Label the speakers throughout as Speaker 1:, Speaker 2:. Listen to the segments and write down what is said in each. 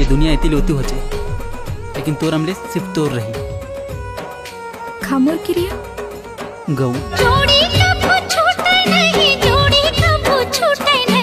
Speaker 1: ये दुनिया इतनी लोती हो जाए, लेकिन तोर हमले सिर्फ तोर रही
Speaker 2: खामोर क्रिया
Speaker 1: गऊ।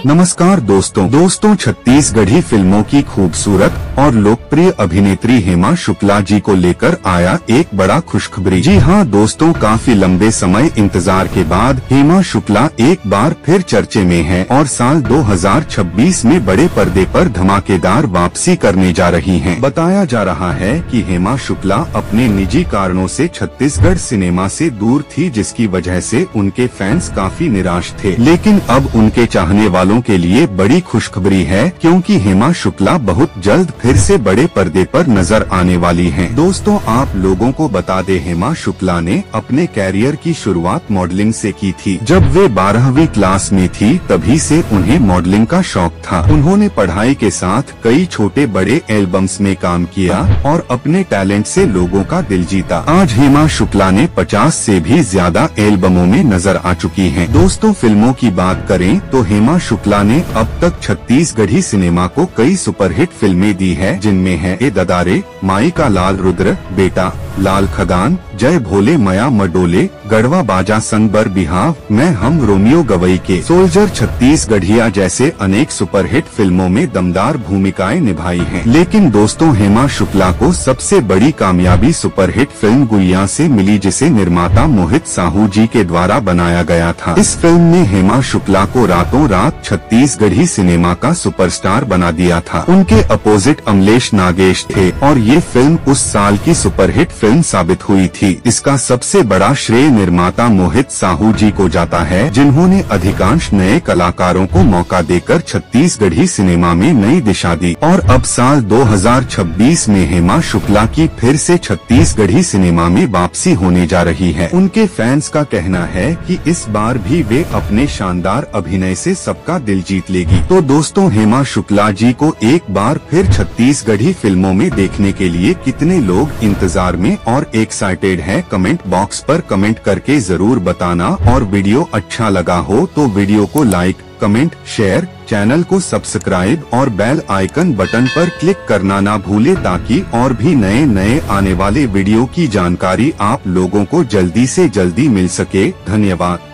Speaker 3: नमस्कार दोस्तों छत्तीसगढ़ी फिल्मों की खूबसूरत और लोकप्रिय अभिनेत्री हेमा शुक्ला जी को लेकर आया एक बड़ा खुशखबरी। जी हाँ दोस्तों, काफी लंबे समय इंतजार के बाद हेमा शुक्ला एक बार फिर चर्चे में है और साल 2026 में बड़े पर्दे पर धमाकेदार वापसी करने जा रही हैं। बताया जा रहा है कि हेमा शुक्ला अपने निजी कारणों से छत्तीसगढ़ सिनेमा से दूर थी, जिसकी वजह से उनके फैंस काफी निराश थे। लेकिन अब उनके चाहने वालों के लिए बड़ी खुशखबरी है, क्योंकि हेमा शुक्ला बहुत जल्द फिर से बड़े पर्दे पर नजर आने वाली हैं। दोस्तों, आप लोगों को बता दें, हेमा शुक्ला ने अपने कैरियर की शुरुआत मॉडलिंग से की थी। जब वे 12वीं क्लास में थी तभी से उन्हें मॉडलिंग का शौक था। उन्होंने पढ़ाई के साथ कई छोटे बड़े एल्बम्स में काम किया और अपने टैलेंट से लोगों का दिल जीता। आज हेमा शुक्ला ने 50 से भी ज्यादा एल्बमों में नजर आ चुकी हैं। दोस्तों, फिल्मों की बात करें तो हेमा शुक्ला ने अब तक छत्तीसगढ़ी सिनेमा को कई सुपरहिट फिल्में दी है, जिनमें है ए ददारे, माई का लाल रुद्र, बेटा, लाल खदान, जय भोले मया मडोले, गढ़वा बाजा संग बर बिहाव, मैं हम रोमियो गवई के, सोल्जर छत्तीसगढ़िया जैसे अनेक सुपरहिट फिल्मों में दमदार भूमिकाएं निभाई हैं। लेकिन दोस्तों, हेमा शुक्ला को सबसे बड़ी कामयाबी सुपरहिट फिल्म गुइया से मिली, जिसे निर्माता मोहित साहू जी के द्वारा बनाया गया था। इस फिल्म ने हेमा शुक्ला को रातों रात छत्तीसगढ़ी सिनेमा का सुपरस्टार बना दिया था। उनके अपोजिट अमलेश नागेश थे और ये फिल्म उस साल की सुपरहिट फिल्म साबित हुई थी। इसका सबसे बड़ा श्रेय निर्माता मोहित साहू जी को जाता है, जिन्होंने अधिकांश नए कलाकारों को मौका देकर छत्तीसगढ़ी सिनेमा में नई दिशा दी। और अब साल 2026 में हेमा शुक्ला की फिर से छत्तीसगढ़ी सिनेमा में वापसी होने जा रही है। उनके फैंस का कहना है कि इस बार भी वे अपने शानदार अभिनय से सबका दिल जीत लेगी। तो दोस्तों, हेमा शुक्ला जी को एक बार फिर छत्तीसगढ़ी फिल्मों में देखने के लिए कितने लोग इंतजार में और एक्साइटेड हैं, कमेंट बॉक्स पर कमेंट करके जरूर बताना। और वीडियो अच्छा लगा हो तो वीडियो को लाइक, कमेंट, शेयर, चैनल को सब्सक्राइब और बेल आइकन बटन पर क्लिक करना ना भूले, ताकि और भी नए आने वाले वीडियो की जानकारी आप लोगों को जल्दी से जल्दी मिल सके। धन्यवाद।